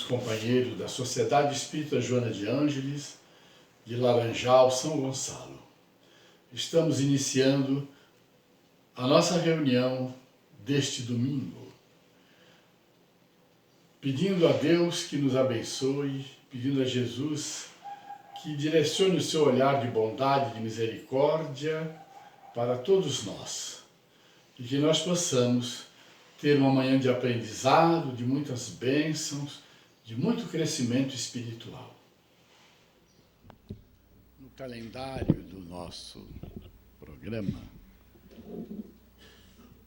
companheiros da Sociedade Espírita Joana de Ângeles, de Laranjal, São Gonçalo. Estamos iniciando a nossa reunião deste domingo, pedindo a Deus que nos abençoe, pedindo a Jesus que direcione o seu olhar de bondade, de misericórdia para todos nós, e que nós possamos ter uma manhã de aprendizado, de muitas bênçãos, de muito crescimento espiritual. No calendário do nosso programa,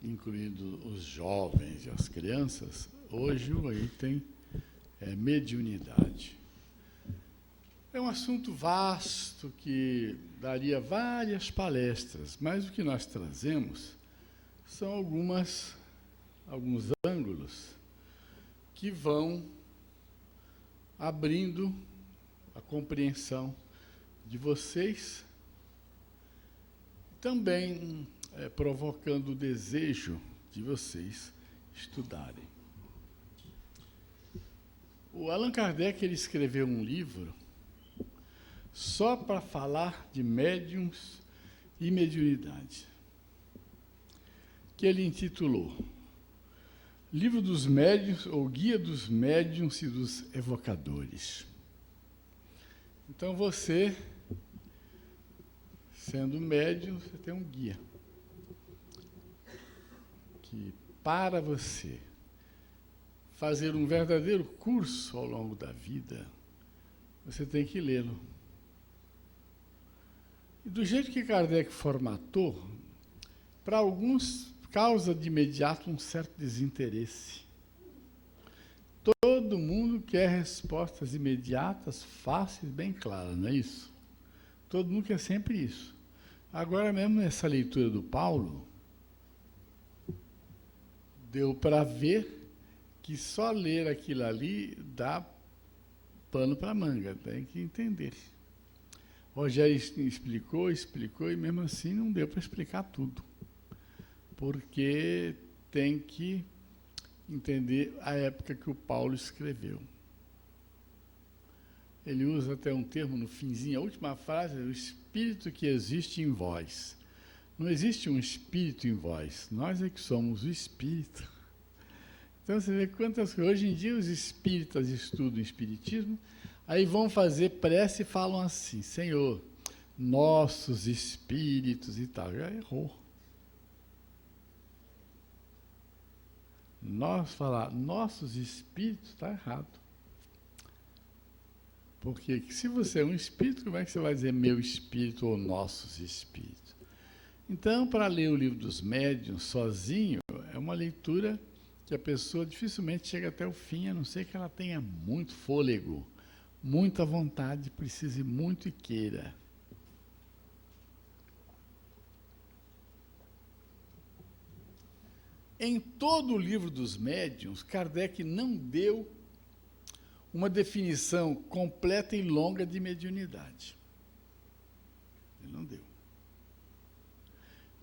incluindo os jovens e as crianças, hoje o item é mediunidade. É um assunto vasto que daria várias palestras, mas o que nós trazemos são alguns ângulos que vão abrindo a compreensão de vocês, também provocando o desejo de vocês estudarem. O Allan Kardec ele escreveu um livro só para falar de médiuns e mediunidade, que ele intitulou Livro dos Médiuns, ou Guia dos Médiuns e dos Evocadores. Então, você, sendo médium, você tem um guia, que para você fazer um verdadeiro curso ao longo da vida, você tem que lê-lo. E do jeito que Kardec formatou, para alguns causa de imediato um certo desinteresse. Todo mundo quer respostas imediatas, fáceis, bem claras, não é isso? Todo mundo quer sempre isso. Agora mesmo, nessa leitura do Paulo, deu para ver que só ler aquilo ali dá pano para manga, tem que entender. Rogério explicou, e mesmo assim não deu para explicar tudo, porque tem que entender a época que o Paulo escreveu. Ele usa até um termo no finzinho, a última frase é o espírito que existe em vós. Não existe um espírito em vós, nós é que somos o espírito. Então você vê quantas coisas. Hoje em dia os espíritas estudam espiritismo, aí vão fazer prece e falam assim, Senhor, nossos espíritos e tal. Já errou. Nós falar nossos espíritos está errado. Porque se você é um espírito, como é que você vai dizer meu espírito ou nossos espíritos? Então, para ler o Livro dos Médiuns sozinho, é uma leitura que a pessoa dificilmente chega até o fim, a não ser que ela tenha muito fôlego, muita vontade, precise muito e queira. Em todo o Livro dos Médiuns, Kardec não deu uma definição completa e longa de mediunidade. Ele não deu.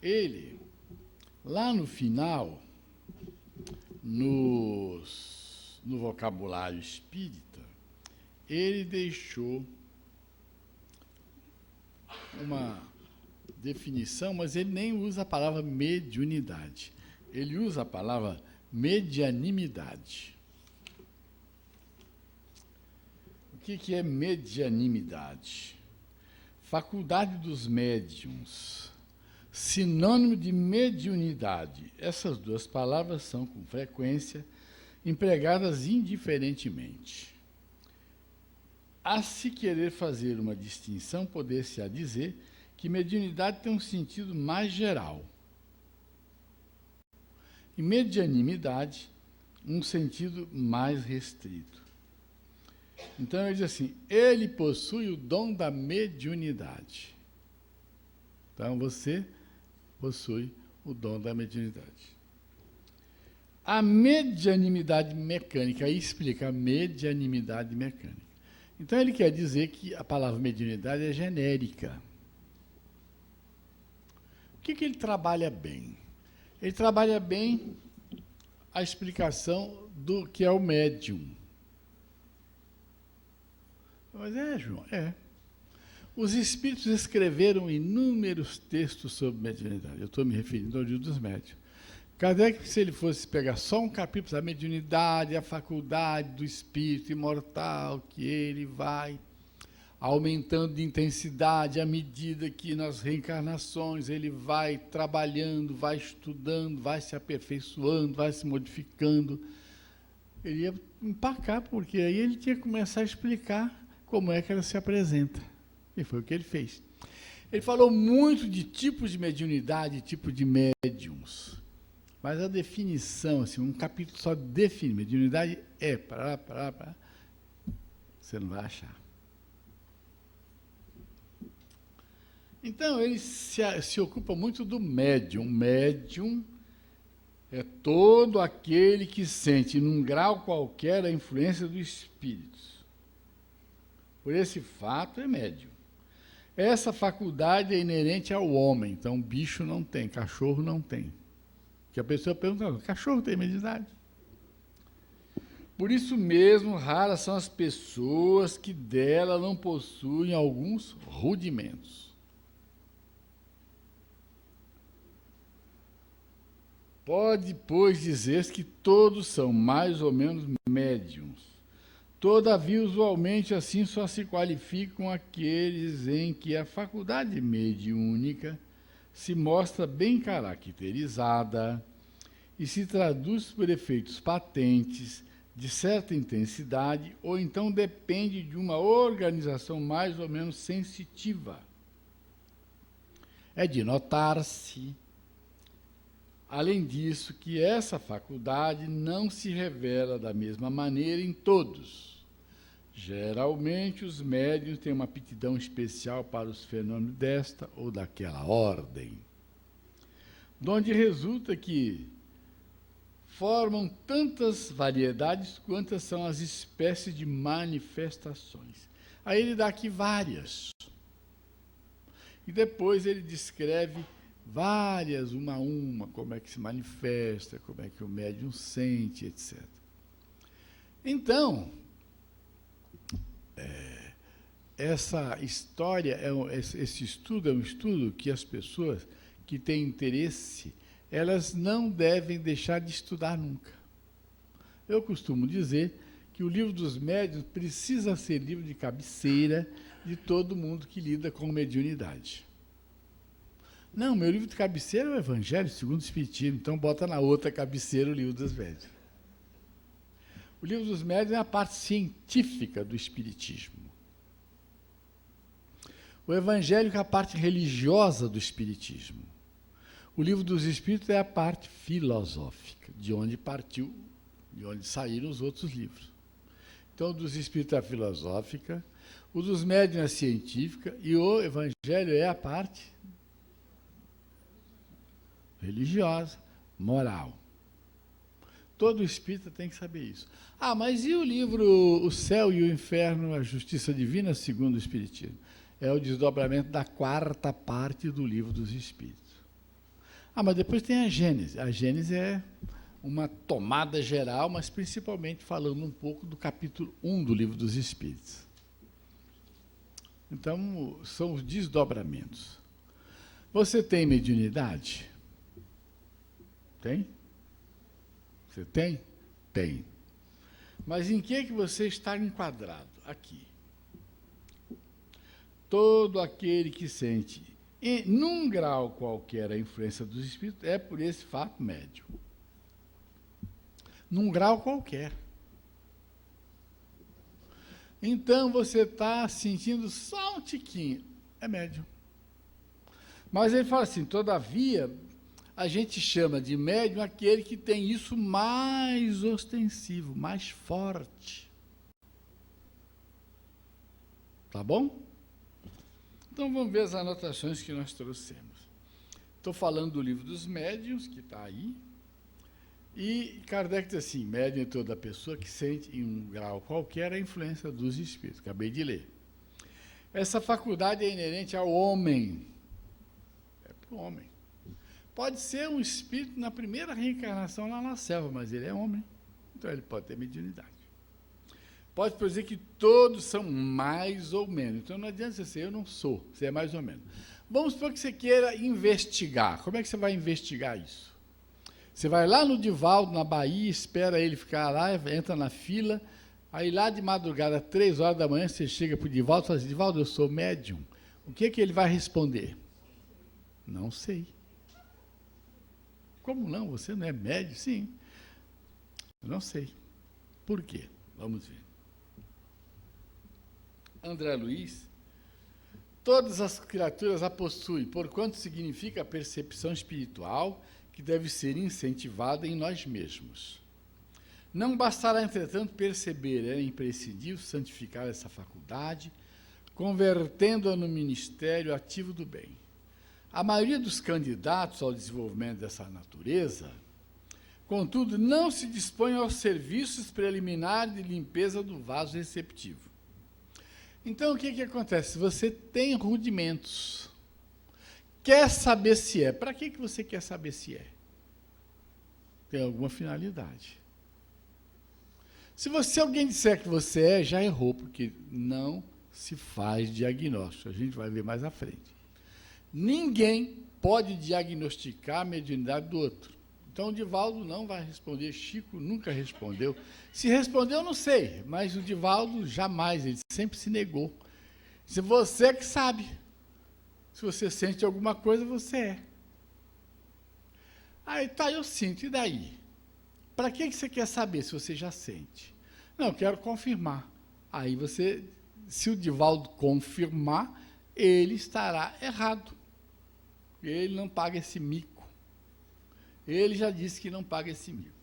Ele, lá no final, no vocabulário espírita, ele deixou uma definição, mas ele nem usa a palavra mediunidade. Ele usa a palavra medianimidade. O que é medianimidade? Faculdade dos médiuns, sinônimo de mediunidade. Essas duas palavras são, com frequência, empregadas indiferentemente. A se querer fazer uma distinção, poder-se-á dizer que mediunidade tem um sentido mais geral, e medianimidade, um sentido mais restrito. Então, ele diz assim, ele possui o dom da mediunidade. Então, você possui o dom da mediunidade. A medianimidade mecânica, aí explica a medianimidade mecânica. Então, ele quer dizer que a palavra mediunidade é genérica. O que ele trabalha bem? Ele trabalha bem a explicação do que é o médium. Mas João, Os espíritos escreveram inúmeros textos sobre mediunidade. Eu estou me referindo ao Livro dos Médiuns. Kardec, se ele fosse pegar só um capítulo da mediunidade, a faculdade do espírito imortal, que ele vai aumentando de intensidade à medida que nas reencarnações ele vai trabalhando, vai estudando, vai se aperfeiçoando, vai se modificando, ele ia empacar, porque aí ele tinha que começar a explicar como é que ela se apresenta. E foi o que ele fez. Ele falou muito de tipos de mediunidade, tipo de médiums. Mas a definição, assim, um capítulo só define mediunidade você não vai achar. Então, ele se ocupa muito do médium. Médium é todo aquele que sente, num grau qualquer, a influência do espírito. Por esse fato, é médium. Essa faculdade é inerente ao homem. Então, bicho não tem, cachorro não tem. Que a pessoa pergunta, cachorro tem mediunidade? Por isso mesmo, raras são as pessoas que dela não possuem alguns rudimentos. Pode, pois, dizer-se que todos são mais ou menos médiums. Todavia, usualmente, assim só se qualificam aqueles em que a faculdade mediúnica se mostra bem caracterizada e se traduz por efeitos patentes de certa intensidade, ou então depende de uma organização mais ou menos sensitiva. É de notar-se, além disso, que essa faculdade não se revela da mesma maneira em todos. Geralmente, os médiuns têm uma aptidão especial para os fenômenos desta ou daquela ordem, donde resulta que formam tantas variedades quantas são as espécies de manifestações. Aí ele dá aqui várias. E depois ele descreve várias, uma a uma, como é que se manifesta, como é que o médium sente, etc. Então, essa história, esse estudo é um estudo que as pessoas que têm interesse, elas não devem deixar de estudar nunca. Eu costumo dizer que o Livro dos Médiuns precisa ser livro de cabeceira de todo mundo que lida com mediunidade. Não, meu livro de cabeceira é o Evangelho segundo o Espiritismo, então bota na outra cabeceira o Livro dos Médiuns. O Livro dos Médiuns é a parte científica do Espiritismo. O Evangelho é a parte religiosa do Espiritismo. O Livro dos Espíritos é a parte filosófica, de onde partiu, de onde saíram os outros livros. Então, o dos Espíritos é a filosófica, o dos Médiuns é a científica, e o Evangelho é a parte religiosa, moral. Todo espírita tem que saber isso. Mas e o livro O Céu e o Inferno, a Justiça Divina, segundo o Espiritismo? É o desdobramento da quarta parte do Livro dos Espíritos. Mas depois tem a Gênese. A Gênese é uma tomada geral, mas principalmente falando um pouco do capítulo 1 do Livro dos Espíritos. Então, são os desdobramentos. Você tem mediunidade? Tem? Você tem? Tem. Mas em que você está enquadrado? Aqui. Todo aquele que sente, num grau qualquer, a influência dos espíritos, é por esse fato médium. Num grau qualquer. Então, você está sentindo só um tiquinho. É médium. Mas ele fala assim, todavia, a gente chama de médium aquele que tem isso mais ostensivo, mais forte. Tá bom? Então, vamos ver as anotações que nós trouxemos. Estou falando do Livro dos Médiuns, que está aí, e Kardec diz assim, médium é toda pessoa que sente, em um grau qualquer, a influência dos espíritos. Acabei de ler. Essa faculdade é inerente ao homem. É para o homem. Pode ser um espírito na primeira reencarnação lá na selva, mas ele é homem, então ele pode ter mediunidade. pode dizer que todos são mais ou menos. Então não adianta você ser eu não sou, você é mais ou menos. Vamos supor que você queira investigar. Como é que você vai investigar isso? Você vai lá no Divaldo, na Bahia, espera ele ficar lá, entra na fila, aí lá de madrugada, 3 horas da manhã, você chega para o Divaldo e fala assim, Divaldo, eu sou médium. O que é que ele vai responder? Não sei. Como não? Você não é médium? Sim. Não sei. Por quê? Vamos ver. André Luiz, todas as criaturas a possuem, porquanto significa a percepção espiritual que deve ser incentivada em nós mesmos. Não bastará, entretanto, perceber, é imprescindível santificar essa faculdade, convertendo-a no ministério ativo do bem. A maioria dos candidatos ao desenvolvimento dessa natureza, contudo, não se dispõe aos serviços preliminares de limpeza do vaso receptivo. Então, o que acontece? Você tem rudimentos. Quer saber se é. Para que você quer saber se é? Tem alguma finalidade. Se alguém disser que você é, já errou, porque não se faz diagnóstico. A gente vai ver mais à frente. Ninguém pode diagnosticar a mediunidade do outro. Então, o Divaldo não vai responder, Chico nunca respondeu. Se respondeu, eu não sei, mas o Divaldo jamais, ele sempre se negou. Se você é que sabe. Se você sente alguma coisa, você é. Aí tá, eu sinto, e daí? Para que você quer saber se você já sente? Não, eu quero confirmar. Aí você, se o Divaldo confirmar, ele estará errado. Ele não paga esse mico. Ele já disse que não paga esse mico.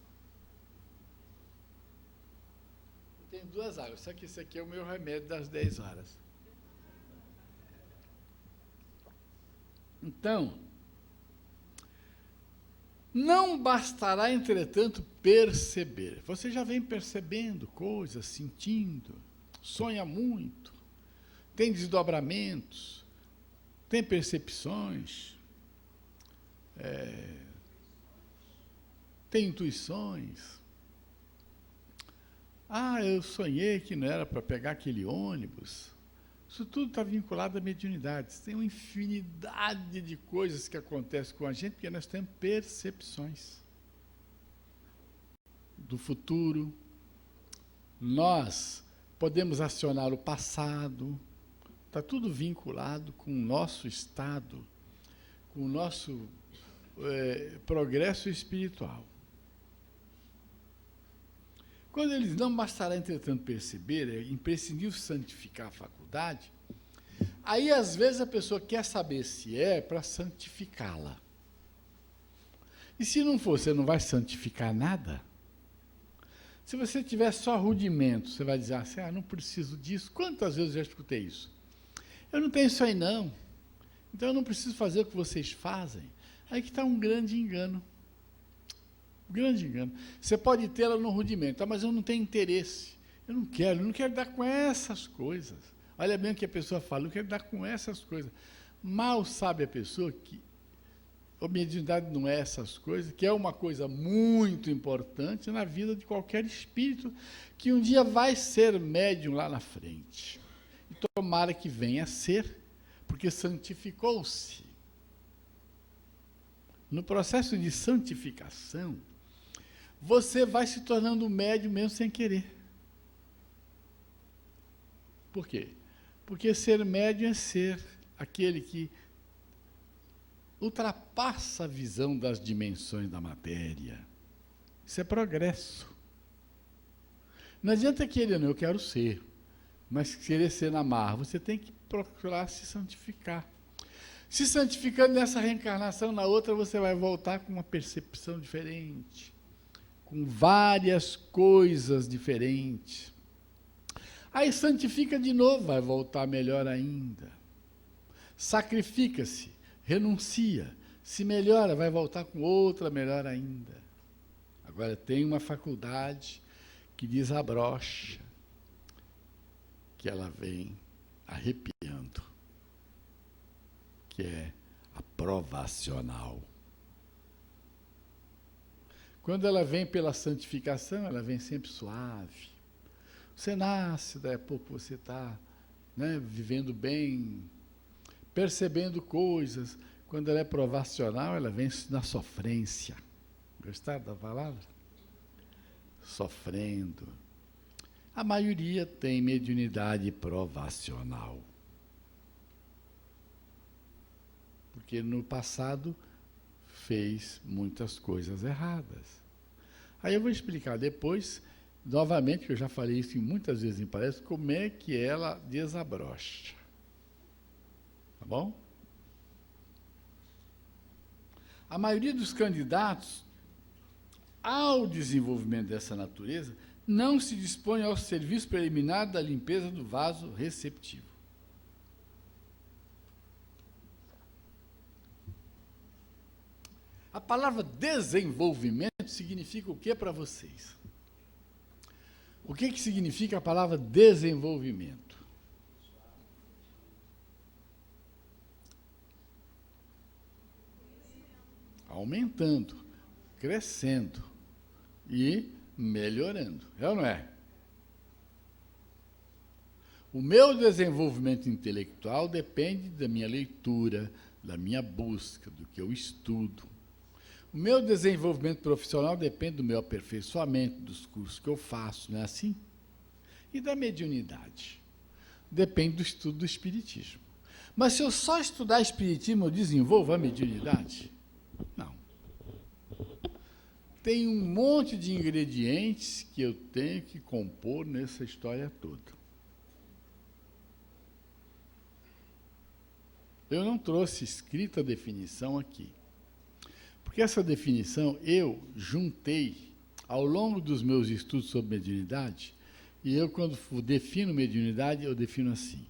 Tem 2 águas, só que esse aqui é o meu remédio das 10 horas. Então, não bastará, entretanto, perceber. Você já vem percebendo coisas, sentindo, sonha muito, tem desdobramentos, tem percepções, tem intuições. Ah, eu sonhei que não era para pegar aquele ônibus. Isso tudo está vinculado à mediunidade. Tem uma infinidade de coisas que acontecem com a gente, porque nós temos percepções do futuro. Nós podemos acionar o passado. Está tudo vinculado com o nosso estado, com o nosso progresso espiritual. Quando eles não bastará, entretanto, perceber, é imprescindível santificar a faculdade, aí, às vezes, a pessoa quer saber se é para santificá-la. E se não for, você não vai santificar nada? Se você tiver só rudimentos, você vai dizer assim, não preciso disso. Quantas vezes eu já escutei isso? Eu não tenho isso aí, não. Então, eu não preciso fazer o que vocês fazem. Aí que está um grande engano. Grande engano. Você pode tê-la no rudimento, mas eu não tenho interesse. Eu não quero dar com essas coisas. Olha bem o que a pessoa fala, eu não quero dar com essas coisas. Mal sabe a pessoa que a mediunidade não é essas coisas, que é uma coisa muito importante na vida de qualquer espírito que um dia vai ser médium lá na frente. E tomara que venha a ser, porque santificou-se. No processo de santificação, você vai se tornando médium mesmo sem querer. Por quê? Porque ser médium é ser aquele que ultrapassa a visão das dimensões da matéria. Isso é progresso. Não adianta querer, não, eu quero ser, mas querer ser na marra. Você tem que procurar se santificar. Se santificando nessa reencarnação, na outra você vai voltar com uma percepção diferente, com várias coisas diferentes. Aí santifica de novo, vai voltar melhor ainda. Sacrifica-se, renuncia, se melhora, vai voltar com outra melhor ainda. Agora tem uma faculdade que desabrocha, que ela vem arrepiando, que é a provacional. Quando ela vem pela santificação, ela vem sempre suave. Você nasce, daí a pouco você está, né, vivendo bem, percebendo coisas. Quando ela é provacional, ela vem na sofrência. Gostaram da palavra? Sofrendo. A maioria tem mediunidade provacional. Porque no passado fez muitas coisas erradas. Aí eu vou explicar depois, novamente, que eu já falei isso muitas vezes em palestra, como é que ela desabrocha. Tá bom? A maioria dos candidatos ao desenvolvimento dessa natureza não se dispõe ao serviço preliminar da limpeza do vaso receptivo. A palavra desenvolvimento significa o que para vocês? O que significa a palavra desenvolvimento? Aumentando, crescendo e melhorando. É ou não é? O meu desenvolvimento intelectual depende da minha leitura, da minha busca, do que eu estudo. O meu desenvolvimento profissional depende do meu aperfeiçoamento, dos cursos que eu faço, não é assim? E da mediunidade? Depende do estudo do espiritismo. Mas se eu só estudar espiritismo, eu desenvolvo a mediunidade? Não. Tem um monte de ingredientes que eu tenho que compor nessa história toda. Eu não trouxe escrita a definição aqui. Porque essa definição eu juntei ao longo dos meus estudos sobre mediunidade, e eu, quando defino mediunidade, eu defino assim: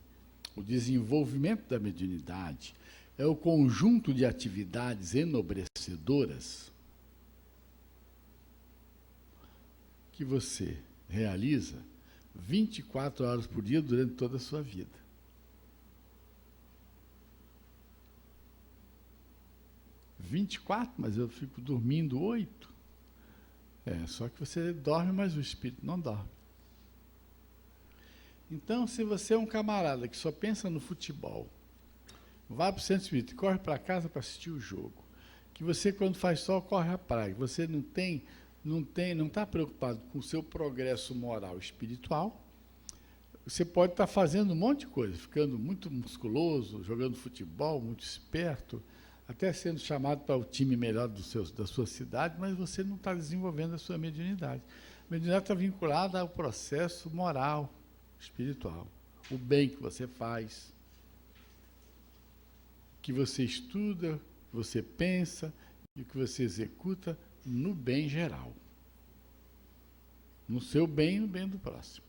o desenvolvimento da mediunidade é o conjunto de atividades enobrecedoras que você realiza 24 horas por dia durante toda a sua vida. Mas eu fico dormindo 8. Só que você dorme, mas o espírito não dorme. Então, se você é um camarada que só pensa no futebol, vai para o centro espírita e corre para casa para assistir o jogo, que você, quando faz sol, corre à praia, você não está preocupado com o seu progresso moral e espiritual, você pode estar fazendo um monte de coisa, ficando muito musculoso, jogando futebol, muito esperto, até sendo chamado para o time melhor da sua cidade, mas você não está desenvolvendo a sua mediunidade. A mediunidade está vinculada ao processo moral, espiritual, o bem que você faz, que você estuda, que você pensa e o que você executa no bem geral. No seu bem e no bem do próximo.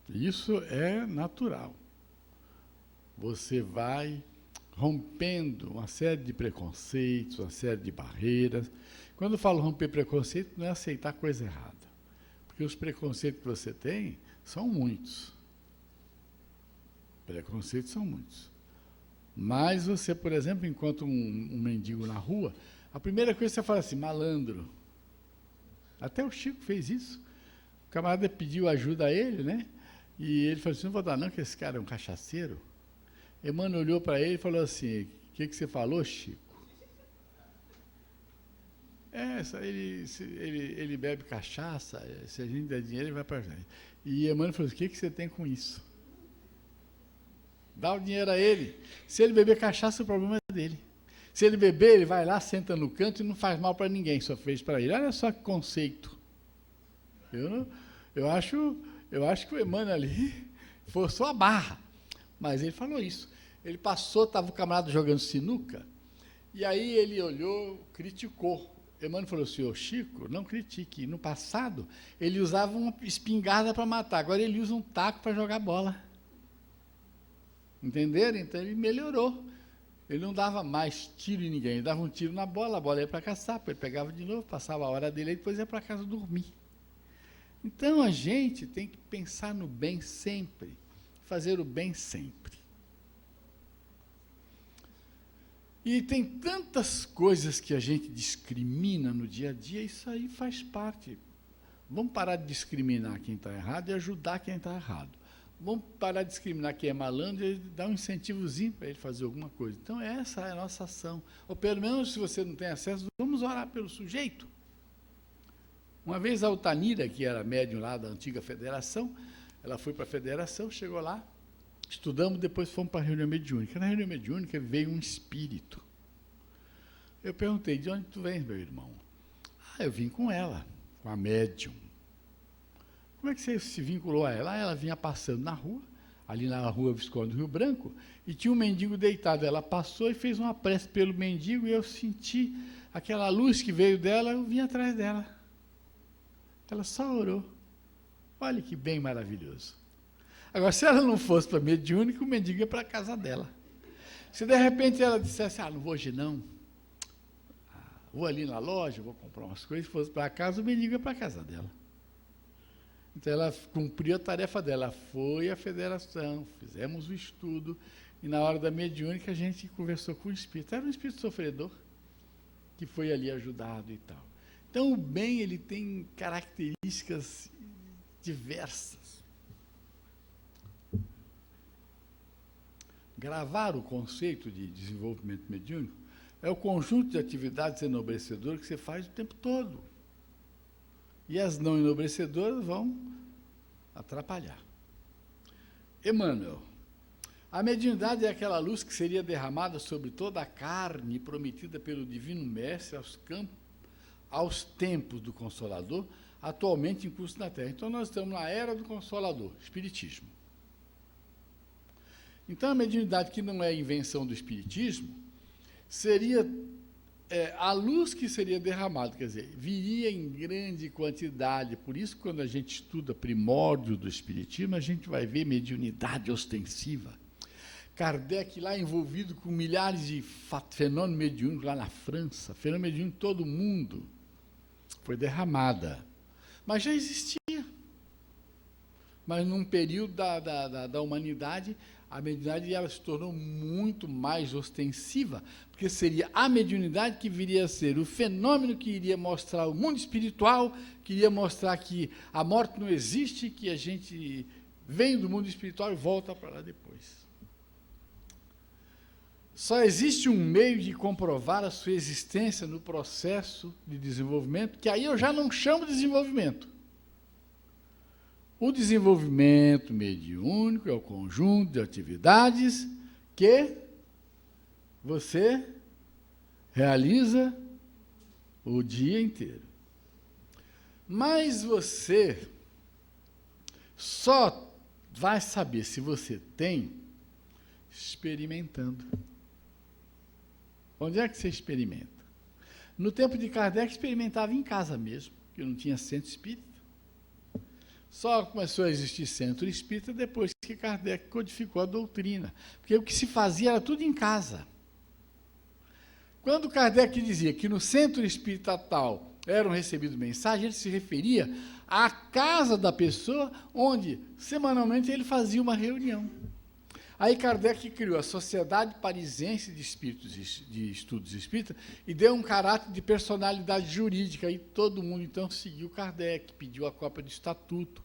Isso é natural. Você vai rompendo uma série de preconceitos, uma série de barreiras. Quando eu falo romper preconceito, não é aceitar coisa errada. Porque os preconceitos que você tem são muitos. Preconceitos são muitos. Mas você, por exemplo, encontra um mendigo na rua, a primeira coisa que você fala assim: malandro. Até o Chico fez isso. O camarada pediu ajuda a ele, né? E ele falou assim: não vou dar não, que esse cara é um cachaceiro. Emmanuel olhou para ele e falou assim: o que você falou, Chico? Ele bebe cachaça, se a gente der dinheiro, ele vai para a. E Emmanuel falou: o que você tem com isso? Dá o dinheiro a ele. Se ele beber cachaça, o problema é dele. Se ele beber, ele vai lá, senta no canto e não faz mal para ninguém, só fez para ele. Olha só que conceito. Eu acho que o Emmanuel ali forçou a barra. Mas ele falou isso. Ele passou, estava o camarada jogando sinuca, e aí ele olhou, criticou. Emmanuel falou assim: ô Chico, não critique. No passado, ele usava uma espingarda para matar, agora ele usa um taco para jogar bola. Entenderam? Então ele melhorou. Ele não dava mais tiro em ninguém, ele dava um tiro na bola, a bola ia para caçar, ele pegava de novo, passava a hora dele e depois ia para casa dormir. Então a gente tem que pensar no bem sempre, fazer o bem sempre. E tem tantas coisas que a gente discrimina no dia a dia, isso aí faz parte. Vamos parar de discriminar quem está errado e ajudar quem está errado. Vamos parar de discriminar quem é malandro e dar um incentivozinho para ele fazer alguma coisa. Então, essa é a nossa ação. Ou, pelo menos, se você não tem acesso, vamos orar pelo sujeito. Uma vez a Altanira, que era médium lá da antiga federação, ela foi para a federação, chegou lá, estudamos, depois fomos para a reunião mediúnica. Na reunião mediúnica veio um espírito. Eu perguntei, de onde tu vens, meu irmão? Ah, eu vim com ela, com a médium. Como é que você se vinculou a ela? Ah, ela vinha passando na rua, ali na rua Visconde do Rio Branco, e tinha um mendigo deitado. Ela passou e fez uma prece pelo mendigo, e eu senti aquela luz que veio dela, eu vim atrás dela. Ela só orou. Olha que bem maravilhoso. Agora, se ela não fosse para a mediúnica, o mendigo ia para a casa dela. Se de repente ela dissesse, não vou hoje não, vou ali na loja, vou comprar umas coisas, se fosse para casa, o mendigo ia para a casa dela. Então, ela cumpriu a tarefa dela, foi à federação, fizemos o estudo, e na hora da mediúnica a gente conversou com o espírito. Era um espírito sofredor, que foi ali ajudado e tal. Então, o bem, ele tem características diversas. Gravar o conceito de desenvolvimento mediúnico é o conjunto de atividades enobrecedoras que você faz o tempo todo. E as não enobrecedoras vão atrapalhar. Emmanuel, a mediunidade é aquela luz que seria derramada sobre toda a carne prometida pelo Divino Mestre aos tempos do Consolador, atualmente em curso na Terra. Então, nós estamos na era do Consolador, Espiritismo. Então, a mediunidade que não é invenção do Espiritismo seria a luz que seria derramada, quer dizer, viria em grande quantidade. Por isso, quando a gente estuda primórdio do Espiritismo, a gente vai ver mediunidade ostensiva. Kardec lá envolvido com milhares de fenômenos mediúnicos lá na França, fenômeno mediúnico em todo o mundo, foi derramada. Mas já existia. Mas num período da humanidade, a mediunidade ela se tornou muito mais ostensiva, porque seria a mediunidade que viria a ser o fenômeno que iria mostrar o mundo espiritual, que iria mostrar que a morte não existe, que a gente vem do mundo espiritual e volta para lá depois. Só existe um meio de comprovar a sua existência no processo de desenvolvimento, que aí eu já não chamo de desenvolvimento. O desenvolvimento mediúnico é o conjunto de atividades que você realiza o dia inteiro. Mas você só vai saber se você tem experimentando. Onde é que você experimenta? No tempo de Kardec, experimentava em casa mesmo, porque não tinha centro espírita. Só começou a existir centro espírita depois que Kardec codificou a doutrina, porque o que se fazia era tudo em casa. Quando Kardec dizia que no centro espírita tal eram recebidas mensagens, ele se referia à casa da pessoa, onde semanalmente ele fazia uma reunião. Aí Kardec criou a Sociedade Parisiense de Estudos Espíritas e deu um caráter de personalidade jurídica. E todo mundo, então, seguiu Kardec, pediu a cópia do estatuto,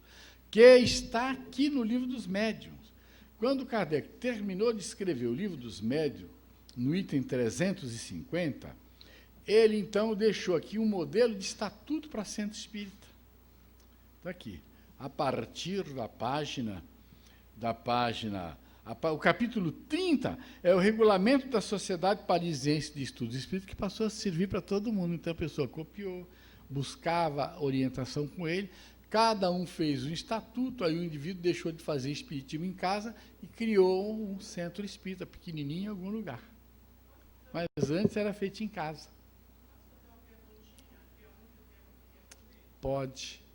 que está aqui no Livro dos Médiuns. Quando Kardec terminou de escrever o Livro dos Médiuns, no item 350, ele, então, deixou aqui um modelo de estatuto para centro espírita. Está aqui, a partir da página o capítulo 30 é o regulamento da Sociedade Parisiense de Estudos Espíritas, que passou a servir para todo mundo. Então, a pessoa copiou, buscava orientação com ele, cada um fez um estatuto, aí o indivíduo deixou de fazer espiritismo em casa e criou um centro espírita pequenininho em algum lugar. Mas antes era feito em casa. Pode.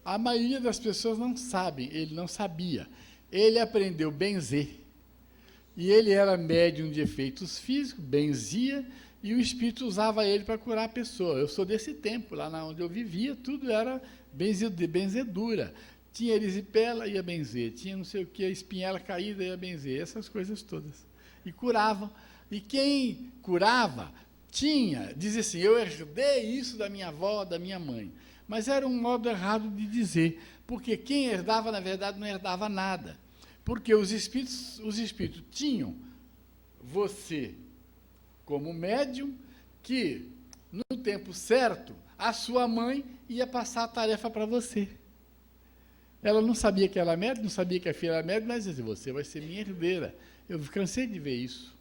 A maioria das pessoas não sabem, ele não sabia. Ele aprendeu benzer. E ele era médium de efeitos físicos, benzia, e o espírito usava ele para curar a pessoa. Eu sou desse tempo, lá onde eu vivia, tudo era benzedura. Tinha erisipela, ia benzer. Tinha não sei o que, a espinhela caída, ia benzer. Essas coisas todas. E curavam. E quem curava dizia assim, eu herdei isso da minha avó, da minha mãe. Mas era um modo errado de dizer, porque quem herdava, na verdade, não herdava nada. Porque os espíritos tinham você como médium, que, no tempo certo, a sua mãe ia passar a tarefa para você. Ela não sabia que era médium, não sabia que a filha era médium, mas dizia, você vai ser minha herdeira. Eu cansei de ver isso.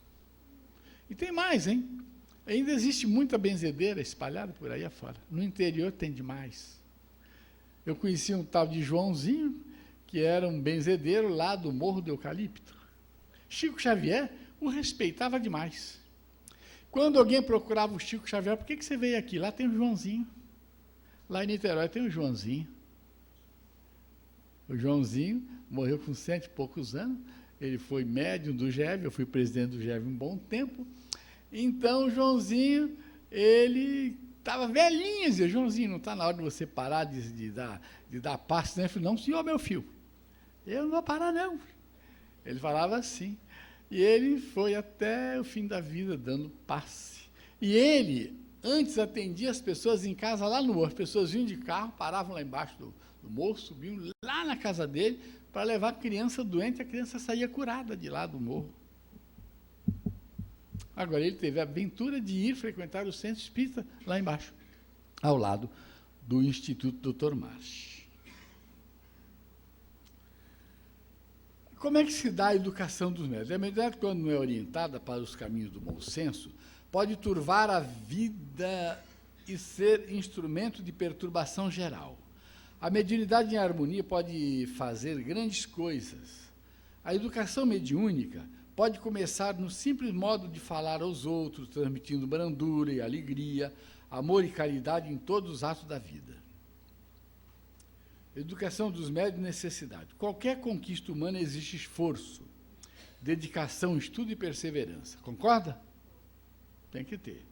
E tem mais, hein? Ainda existe muita benzedeira espalhada por aí afora. No interior tem demais. Eu conheci um tal de Joãozinho, que era um benzedeiro lá do Morro do Eucalipto. Chico Xavier o respeitava demais. Quando alguém procurava o Chico Xavier, por que você veio aqui? Lá tem o Joãozinho. Lá em Niterói tem o Joãozinho. O Joãozinho morreu com 100 e poucos anos. Ele foi médium do GEV, eu fui presidente do GEV um bom tempo. Então, o Joãozinho, ele estava velhinho, dizia, Joãozinho, não está na hora de você parar de dar passe, né? Eu falei, não, senhor, meu filho, eu não vou parar, não. Ele falava assim. E ele foi até o fim da vida dando passe. E ele, antes, atendia as pessoas em casa lá no morro. As pessoas vinham de carro, paravam lá embaixo do morro, subiam lá na casa dele para levar a criança doente, a criança saía curada de lá do morro. Agora, ele teve a aventura de ir frequentar o centro espírita lá embaixo, ao lado do Instituto Dr. March. Como é que se dá a educação dos médios? A mediunidade, quando não é orientada para os caminhos do bom senso, pode turvar a vida e ser instrumento de perturbação geral. A mediunidade em harmonia pode fazer grandes coisas. A educação mediúnica pode começar no simples modo de falar aos outros, transmitindo brandura e alegria, amor e caridade em todos os atos da vida. Educação dos médios e necessidade. Qualquer conquista humana exige esforço, dedicação, estudo e perseverança. Concorda? Tem que ter.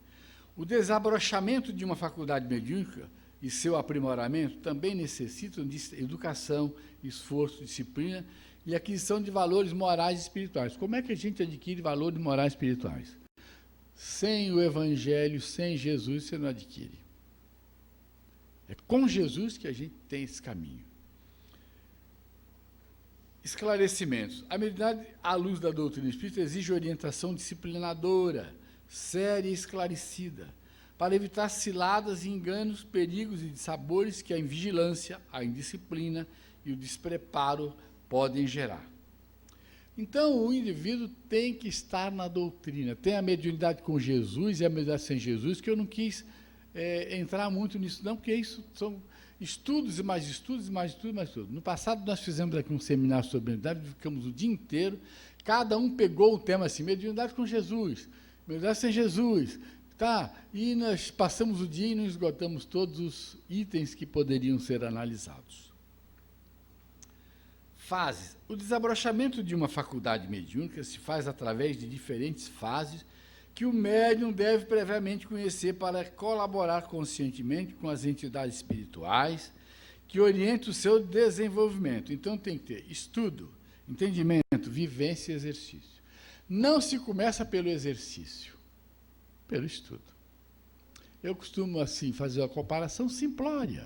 O desabrochamento de uma faculdade mediúnica e seu aprimoramento também necessitam de educação, esforço, disciplina e aquisição de valores morais e espirituais. Como é que a gente adquire valores morais e espirituais? Sem o Evangelho, sem Jesus, você não adquire. É com Jesus que a gente tem esse caminho. Esclarecimentos. A mediunidade, à luz da doutrina espírita, exige orientação disciplinadora, séria e esclarecida, para evitar ciladas, enganos, perigos e dissabores que a invigilância, a indisciplina e o despreparo podem gerar. Então, o indivíduo tem que estar na doutrina. Tem a mediunidade com Jesus e a mediunidade sem Jesus, que eu não quis entrar muito nisso, não, porque isso são estudos e mais estudos, e mais estudos, e mais estudos. No passado, nós fizemos aqui um seminário sobre mediunidade, ficamos o dia inteiro, cada um pegou o tema assim, mediunidade com Jesus, mediunidade sem Jesus, tá? E nós passamos o dia e não esgotamos todos os itens que poderiam ser analisados. Fases. O desabrochamento de uma faculdade mediúnica se faz através de diferentes fases que o médium deve previamente conhecer para colaborar conscientemente com as entidades espirituais que orientam o seu desenvolvimento. Então, tem que ter estudo, entendimento, vivência e exercício. Não se começa pelo exercício, pelo estudo. Eu costumo, assim, fazer uma comparação simplória.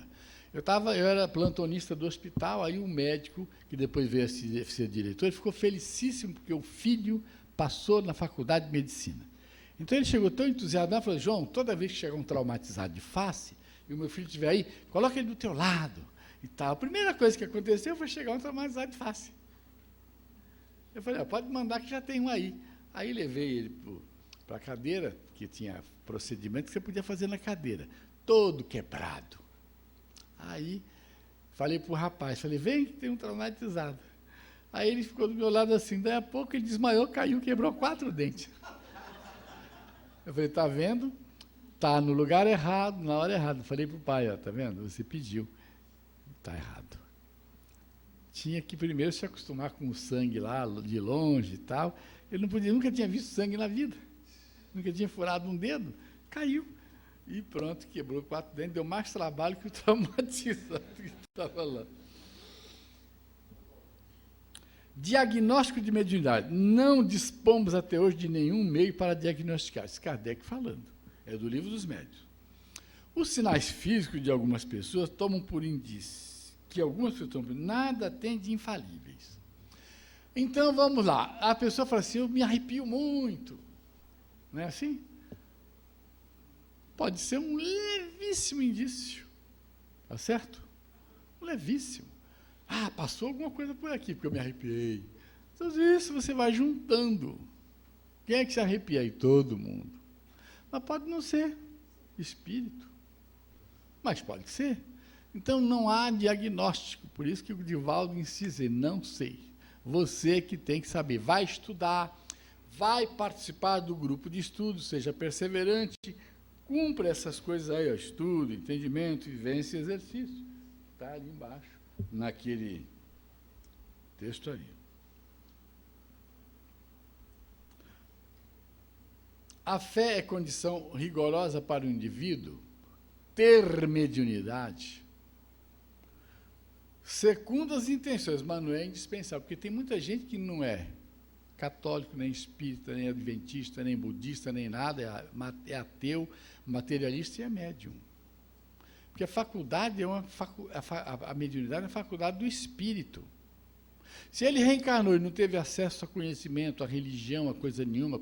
Eu era plantonista do hospital, aí um médico, que depois veio a ser diretor, ele ficou felicíssimo porque o filho passou na faculdade de medicina. Então ele chegou tão entusiasmado, falou, João, toda vez que chegar um traumatizado de face, e o meu filho estiver aí, coloca ele do teu lado, e tal. A primeira coisa que aconteceu foi chegar um traumatizado de face. Eu falei, pode mandar que já tem um aí. Aí levei ele para a cadeira, que tinha procedimento que você podia fazer na cadeira, todo quebrado. Aí falei para o rapaz, vem que tem um traumatizado. Aí ele ficou do meu lado assim, daí a pouco ele desmaiou, caiu, quebrou 4 dentes. Eu falei, tá vendo? Tá no lugar errado, na hora errada. Falei para o pai, tá vendo? Você pediu. Tá errado. tinha que primeiro se acostumar com o sangue lá, de longe e tal. Ele não podia, nunca tinha visto sangue na vida. Nunca tinha furado um dedo. Caiu. E pronto, quebrou 4 dentes. Deu mais trabalho que o traumatizado que estava lá. Diagnóstico de mediunidade. Não dispomos até hoje de nenhum meio para diagnosticar. Isso Kardec falando. É do Livro dos Médiuns. Os sinais físicos de algumas pessoas tomam por indício que algumas pessoas nada tem de infalíveis. Então, vamos lá. A pessoa fala assim, eu me arrepio muito. Não é assim? Pode ser um levíssimo indício. Tá certo? Um levíssimo. Ah, passou alguma coisa por aqui, porque eu me arrepiei. Então, isso você vai juntando. Quem é que se arrepia aí? Todo mundo. Mas pode não ser espírito. Mas pode ser. Então, não há diagnóstico. Por isso que o Divaldo insiste, não sei. Você que tem que saber. Vai estudar, vai participar do grupo de estudo, seja perseverante, cumpra essas coisas aí, ó, estudo, entendimento, vivência e exercício. Está ali embaixo, naquele texto ali. A fé é condição rigorosa para o indivíduo ter mediunidade, segundo as intenções, mas não é indispensável, porque tem muita gente que não é católico, nem espírita, nem adventista, nem budista, nem nada, é ateu, materialista e é médium. Porque a faculdade é a mediunidade é a faculdade do espírito. Se ele reencarnou e não teve acesso a conhecimento, a religião, a coisa nenhuma,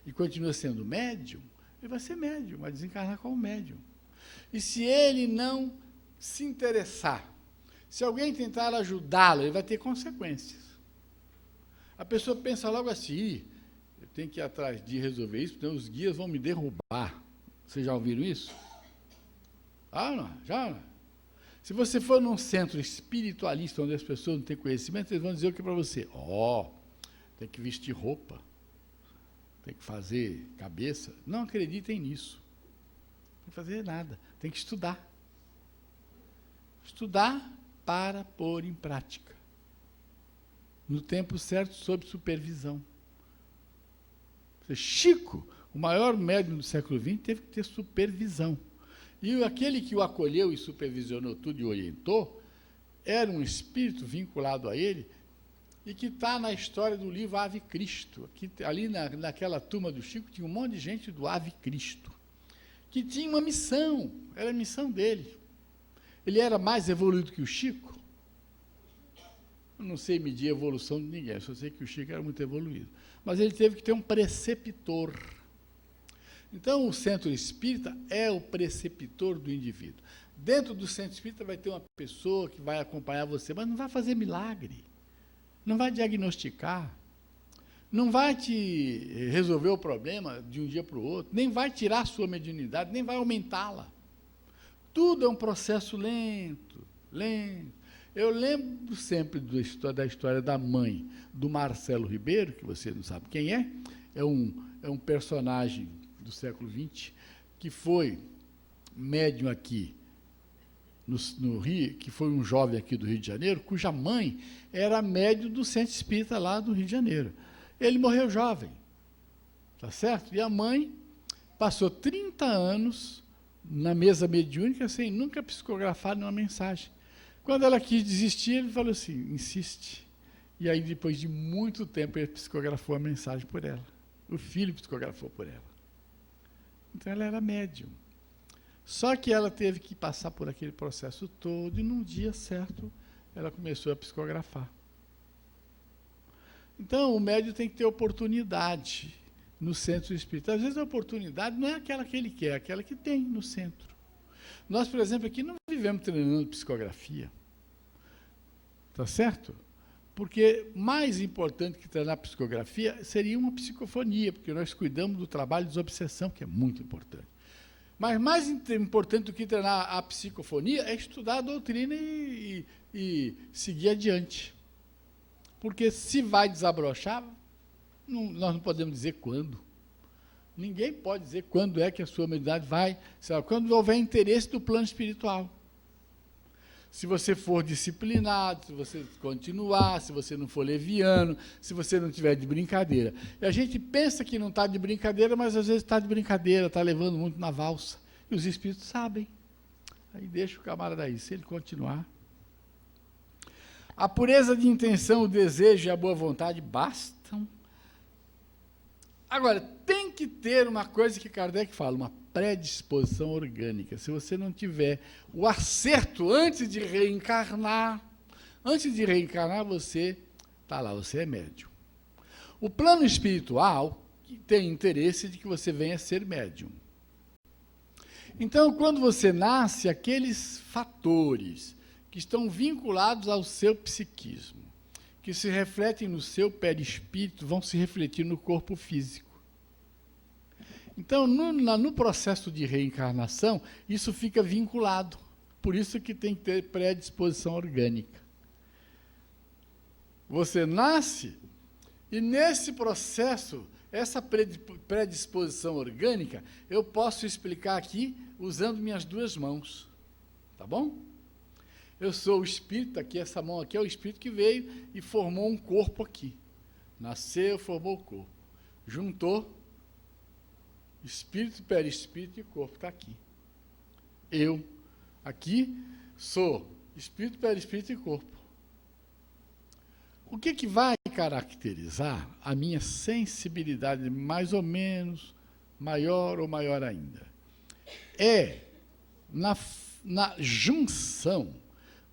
e continua sendo médium, ele vai ser médium, vai desencarnar como médium. E se ele não se interessar, se alguém tentar ajudá-lo, ele vai ter consequências. A pessoa pensa logo assim, eu tenho que ir atrás de resolver isso, porque os guias vão me derrubar. Vocês já ouviram isso? Ah, não, já não. Se você for num centro espiritualista, onde as pessoas não têm conhecimento, eles vão dizer o que para você? Tem que vestir roupa, tem que fazer cabeça. Não acreditem nisso. Não tem que fazer nada, tem que estudar. Estudar para pôr em prática. No tempo certo, sob supervisão. Chico, o maior médium do século XX, teve que ter supervisão. E aquele que o acolheu e supervisionou tudo e orientou, era um espírito vinculado a ele, e que está na história do livro Ave Cristo. Ali naquela turma do Chico, tinha um monte de gente do Ave Cristo, que tinha uma missão, era a missão dele. Ele era mais evoluído que o Chico? Eu não sei medir a evolução de ninguém, só sei que o Chico era muito evoluído. Mas ele teve que ter um preceptor. Então, o centro espírita é o preceptor do indivíduo. Dentro do centro espírita vai ter uma pessoa que vai acompanhar você, mas não vai fazer milagre, não vai diagnosticar, não vai te resolver o problema de um dia para o outro, nem vai tirar a sua mediunidade, nem vai aumentá-la. Tudo é um processo lento, lento. Eu lembro sempre da história da mãe do Marcelo Ribeiro, que você não sabe quem é um personagem do século XX, que foi médium aqui no Rio, que foi um jovem aqui do Rio de Janeiro, cuja mãe era médium do centro espírita lá do Rio de Janeiro. Ele morreu jovem, tá certo? E a mãe passou 30 anos na mesa mediúnica sem nunca psicografar nenhuma mensagem. Quando ela quis desistir, ele falou assim, insiste. E aí, depois de muito tempo, ele psicografou a mensagem por ela. O filho psicografou por ela. Então, ela era médium. Só que ela teve que passar por aquele processo todo e, num dia certo, ela começou a psicografar. Então, o médium tem que ter oportunidade no centro espírita. Às vezes, a oportunidade não é aquela que ele quer, é aquela que tem no centro. Nós, por exemplo, aqui não vivemos treinando psicografia. Tá certo? Porque mais importante que treinar psicografia seria uma psicofonia, porque nós cuidamos do trabalho de desobsessão, que é muito importante. Mas mais importante do que treinar a psicofonia é estudar a doutrina e seguir adiante. Porque se vai desabrochar, nós não podemos dizer quando. Ninguém pode dizer quando é que a sua mediunidade vai, quando houver interesse do plano espiritual. Se você for disciplinado, se você continuar, se você não for leviano, se você não tiver de brincadeira. E a gente pensa que não está de brincadeira, mas às vezes está de brincadeira, está levando muito na valsa. E os espíritos sabem. Aí deixa o camarada aí, se ele continuar. A pureza de intenção, o desejo e a boa vontade bastam. Agora, tem que ter uma coisa que Kardec fala, uma predisposição orgânica. Se você não tiver o acerto antes de reencarnar, você está lá, você é médium. O plano espiritual tem interesse de que você venha a ser médium. Então, quando você nasce, aqueles fatores que estão vinculados ao seu psiquismo, que se refletem no seu perispírito, vão se refletir no corpo físico. Então, no processo de reencarnação, isso fica vinculado. Por isso que tem que ter predisposição orgânica. Você nasce e, nesse processo, essa predisposição orgânica, eu posso explicar aqui usando minhas duas mãos. Tá bom? Eu sou o espírito, aqui, essa mão aqui é o espírito que veio e formou um corpo aqui. Nasceu, formou o corpo. Juntou espírito, perispírito e corpo, está aqui. Eu, aqui, sou espírito, perispírito e corpo. O que vai caracterizar a minha sensibilidade, mais ou menos, maior ou maior ainda? É na junção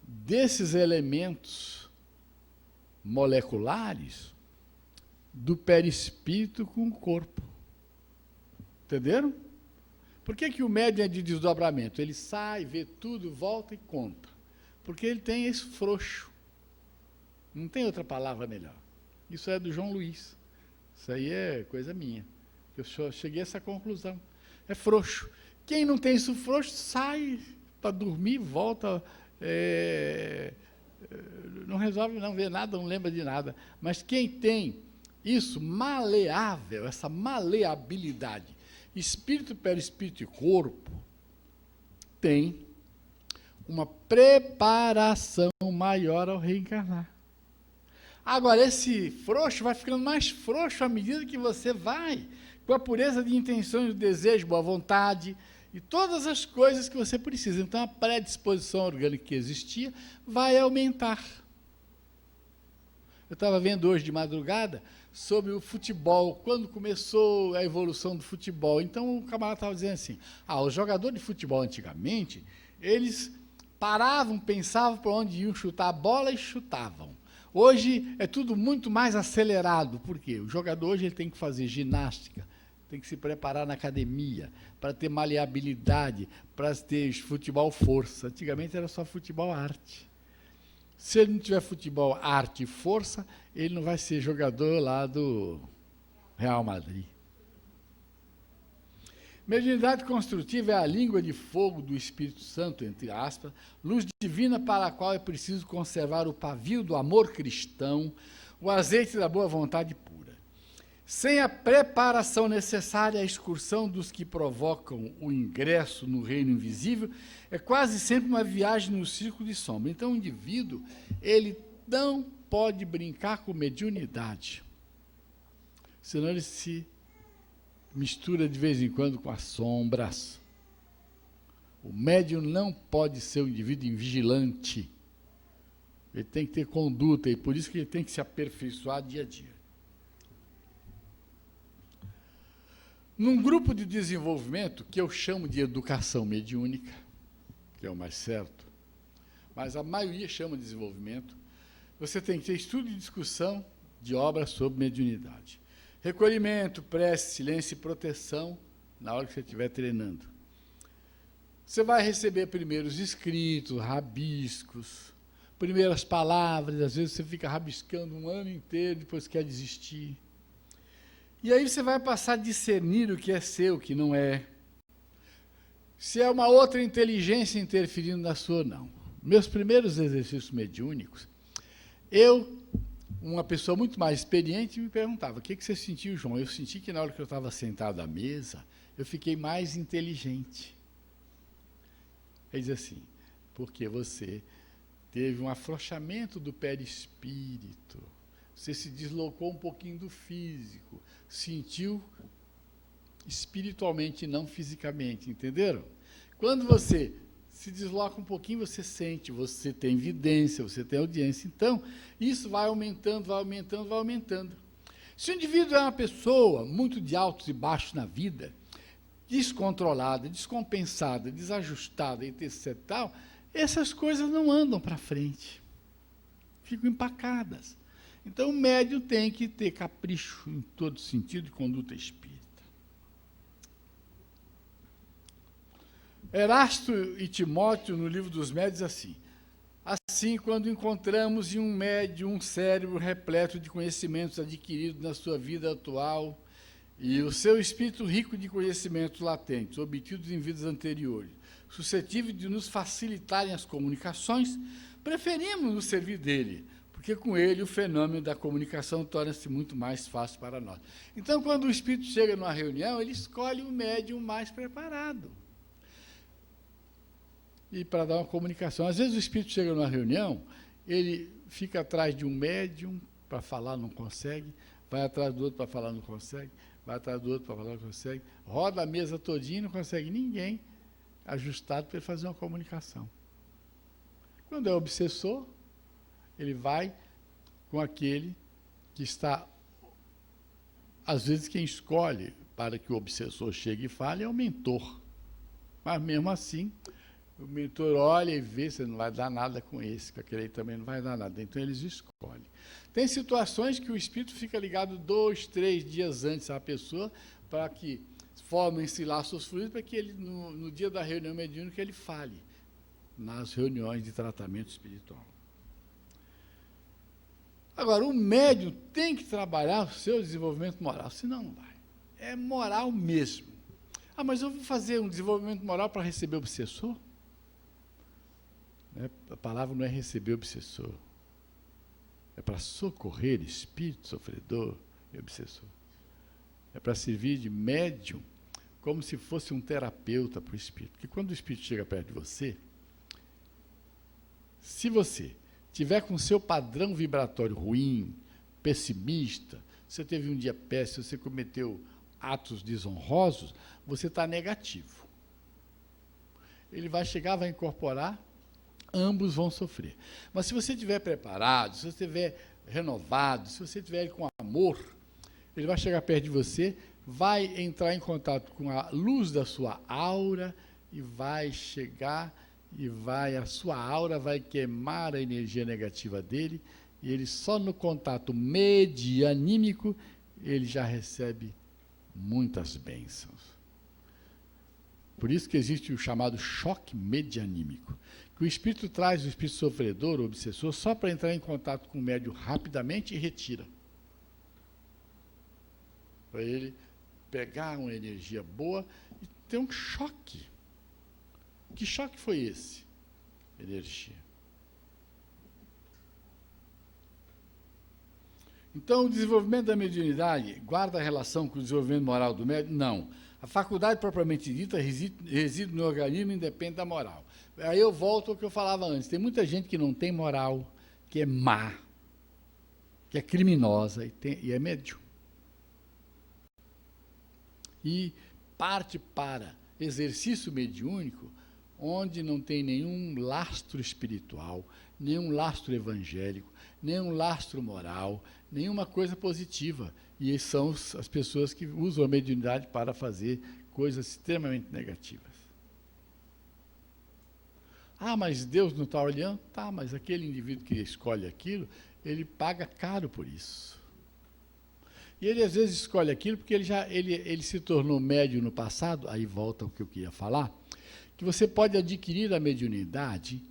desses elementos moleculares do perispírito com o corpo. Entenderam? Por que o médium é de desdobramento? Ele sai, vê tudo, volta e conta. Porque ele tem esse frouxo. Não tem outra palavra melhor. Isso é do João Luiz. Isso aí é coisa minha. Eu cheguei a essa conclusão. É frouxo. Quem não tem isso frouxo, sai para dormir, volta, não resolve, não vê nada, não lembra de nada. Mas quem tem isso maleável, essa maleabilidade, espírito, perispírito e corpo, tem uma preparação maior ao reencarnar. Agora, esse frouxo vai ficando mais frouxo à medida que você vai, com a pureza de intenções, do desejo, boa vontade, e todas as coisas que você precisa. Então, a predisposição orgânica que existia vai aumentar. Eu estava vendo hoje de madrugada sobre o futebol, quando começou a evolução do futebol. Então, o camarada estava dizendo assim, os jogadores de futebol antigamente, eles paravam, pensavam para onde iam chutar a bola e chutavam. Hoje é tudo muito mais acelerado. Por quê? O jogador hoje ele tem que fazer ginástica, tem que se preparar na academia, para ter maleabilidade, para ter futebol força. Antigamente era só futebol arte. Se ele não tiver futebol arte e força, ele não vai ser jogador lá do Real Madrid. Mediunidade construtiva é a língua de fogo do Espírito Santo, entre aspas, luz divina para a qual é preciso conservar o pavio do amor cristão, o azeite da boa vontade pura. Sem a preparação necessária à excursão dos que provocam o ingresso no reino invisível, é quase sempre uma viagem no círculo de sombra. Então, o indivíduo, ele não pode brincar com mediunidade, senão ele se mistura de vez em quando com as sombras. O médium não pode ser um indivíduo invigilante. Ele tem que ter conduta, e por isso que ele tem que se aperfeiçoar dia a dia. Num grupo de desenvolvimento, que eu chamo de educação mediúnica, que é o mais certo, mas a maioria chama de desenvolvimento, você tem que ter estudo e discussão de obras sobre mediunidade. Recolhimento, prece, silêncio e proteção na hora que você estiver treinando. Você vai receber primeiro os escritos, rabiscos, primeiras palavras, às vezes você fica rabiscando um ano inteiro, depois quer desistir. E aí você vai passar a discernir o que é seu, o que não é. Se é uma outra inteligência interferindo na sua ou não. Meus primeiros exercícios mediúnicos, uma pessoa muito mais experiente me perguntava, o que você sentiu, João? Eu senti que na hora que eu estava sentado à mesa, eu fiquei mais inteligente. Ele diz assim, porque você teve um afrouxamento do perispírito, você se deslocou um pouquinho do físico, sentiu espiritualmente e não fisicamente, entenderam? Quando você se desloca um pouquinho, você sente, você tem evidência, você tem audiência. Então, isso vai aumentando, vai aumentando, vai aumentando. Se o indivíduo é uma pessoa muito de altos e baixos na vida, descontrolada, descompensada, desajustada, etc. Tal, essas coisas não andam para frente. Ficam empacadas. Então, o médium tem que ter capricho em todo sentido de conduta espírita. Erasto e Timóteo, no livro dos médiuns, assim: assim, quando encontramos em um médium um cérebro repleto de conhecimentos adquiridos na sua vida atual e o seu espírito rico de conhecimentos latentes, obtidos em vidas anteriores, suscetível de nos facilitarem as comunicações, preferimos nos servir dele, porque com ele o fenômeno da comunicação torna-se muito mais fácil para nós. Então, quando o espírito chega numa reunião, ele escolhe o médium mais preparado. E para dar uma comunicação. Às vezes o espírito chega numa reunião, ele fica atrás de um médium para falar, não consegue, vai atrás do outro para falar, não consegue, vai atrás do outro para falar, não consegue, roda a mesa todinha, não consegue ninguém ajustado para ele fazer uma comunicação. Quando é obsessor, ele vai com aquele que está... Às vezes quem escolhe para que o obsessor chegue e fale é o mentor. Mas mesmo assim, o mentor olha e vê, você não vai dar nada com esse, com aquele aí também não vai dar nada. Então eles escolhem. Tem situações que o espírito fica ligado 2, 3 dias antes à pessoa, para que formem-se laços fluidos, para que ele, no dia da reunião mediúnica, ele fale nas reuniões de tratamento espiritual. Agora, o médium tem que trabalhar o seu desenvolvimento moral, senão não vai. É moral mesmo. Ah, mas eu vou fazer um desenvolvimento moral para receber o obsessor? A palavra não é receber o obsessor. É para socorrer espírito sofredor e obsessor. É para servir de médium, como se fosse um terapeuta para o espírito. Porque quando o espírito chega perto de você, se você tiver com o seu padrão vibratório ruim, pessimista, você teve um dia péssimo, você cometeu atos desonrosos, você está negativo. Ele vai chegar, vai incorporar, ambos vão sofrer. Mas se você estiver preparado, se você estiver renovado, se você estiver com amor, ele vai chegar perto de você, vai entrar em contato com a luz da sua aura e vai chegar a sua aura vai queimar a energia negativa dele e ele só no contato medianímico ele já recebe muitas bênçãos. Por isso que existe o chamado choque medianímico, que o espírito traz o espírito sofredor, o obsessor, só para entrar em contato com o médium rapidamente e retira. Para ele pegar uma energia boa e ter um choque. Que choque foi esse? Energia. Então, o desenvolvimento da mediunidade guarda relação com o desenvolvimento moral do médium? Não. A faculdade propriamente dita reside no organismo e independe da moral. Aí eu volto ao que eu falava antes. Tem muita gente que não tem moral, que é má, que é criminosa e é médium. E parte para exercício mediúnico onde não tem nenhum lastro espiritual, nenhum lastro evangélico, nenhum lastro moral, nenhuma coisa positiva. E são as pessoas que usam a mediunidade para fazer coisas extremamente negativas. Ah, mas Deus não está olhando? Tá, mas aquele indivíduo que escolhe aquilo, ele paga caro por isso. E ele às vezes escolhe aquilo porque ele se tornou médium no passado, aí volta o que eu queria falar, que você pode adquirir a mediunidade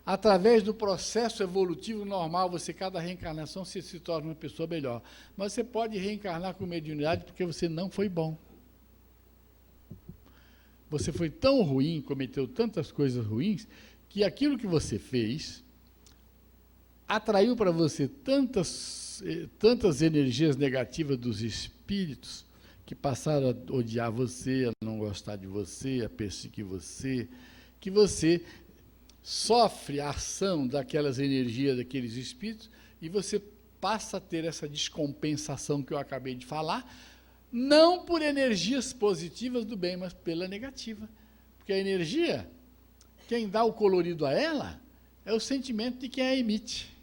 através do processo evolutivo normal, cada reencarnação você se torna uma pessoa melhor. Mas você pode reencarnar com mediunidade porque você não foi bom. Você foi tão ruim, cometeu tantas coisas ruins, que aquilo que você fez atraiu para você tantas energias negativas dos espíritos que passaram a odiar você, a não gostar de você, a perseguir você, que você sofre a ação daquelas energias, daqueles espíritos, e você passa a ter essa descompensação que eu acabei de falar, não por energias positivas do bem, mas pela negativa. Porque a energia, quem dá o colorido a ela, é o sentimento de quem a emite.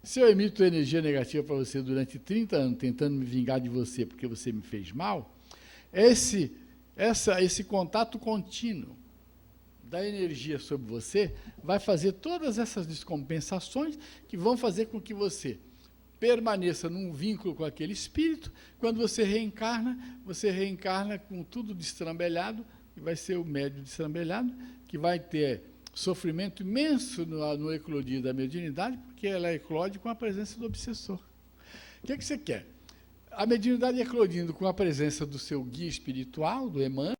Se eu emito energia negativa para você durante 30 anos, tentando me vingar de você porque você me fez mal, esse contato contínuo da energia sobre você vai fazer todas essas descompensações que vão fazer com que você permaneça num vínculo com aquele espírito. Quando você reencarna com tudo destrambelhado, e vai ser o médium destrambelhado, que vai ter sofrimento imenso no eclodir da mediunidade, porque ela eclode com a presença do obsessor. O que é que você quer? A mediunidade eclodindo com a presença do seu guia espiritual, do Emmanuel,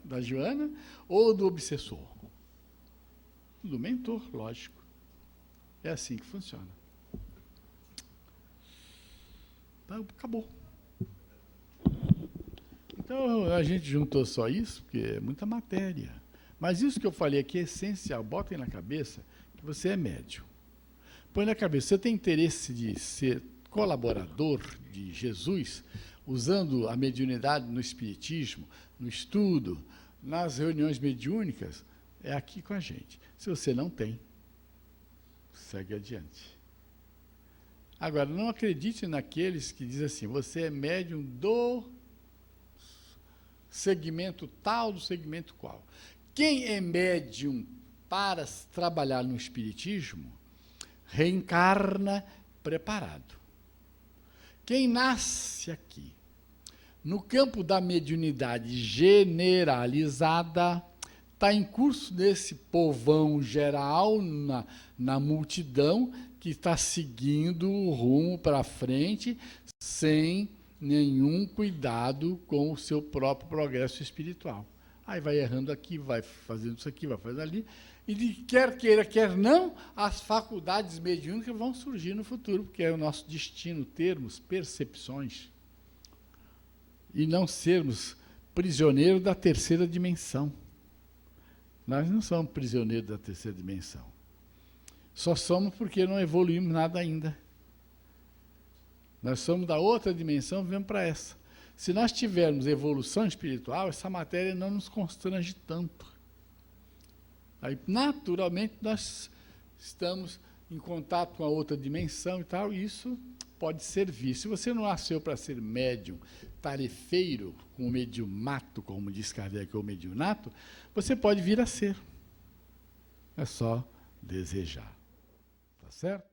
da Joana, ou do obsessor? Do mentor, lógico. É assim que funciona. Então, acabou. Então, a gente juntou só isso, porque é muita matéria. Mas isso que eu falei aqui é essencial. Botem na cabeça que você é médium. Põe na cabeça, você tem interesse de ser colaborador de Jesus, usando a mediunidade no espiritismo, no estudo, nas reuniões mediúnicas, é aqui com a gente. Se você não tem, segue adiante. Agora, não acredite naqueles que dizem assim, você é médium do segmento tal, do segmento qual. Quem é médium para trabalhar no espiritismo, reencarna preparado. Quem nasce aqui, no campo da mediunidade generalizada, está em curso desse povão geral, na multidão, que está seguindo o rumo para frente, sem nenhum cuidado com o seu próprio progresso espiritual. Aí vai errando aqui, vai fazendo isso aqui, vai fazendo ali, e quer queira, quer não, as faculdades mediúnicas vão surgir no futuro, porque é o nosso destino termos percepções e não sermos prisioneiros da terceira dimensão. Nós não somos prisioneiros da terceira dimensão. Só somos porque não evoluímos nada ainda. Nós somos da outra dimensão, vivemos para essa. Se nós tivermos evolução espiritual, essa matéria não nos constrange tanto. Aí, naturalmente, nós estamos em contato com a outra dimensão e tal, e isso pode servir. Se você não nasceu para ser médium, tarefeiro, com o mediumato, como diz Kardec, ou mediunato, você pode vir a ser. É só desejar. Tá certo?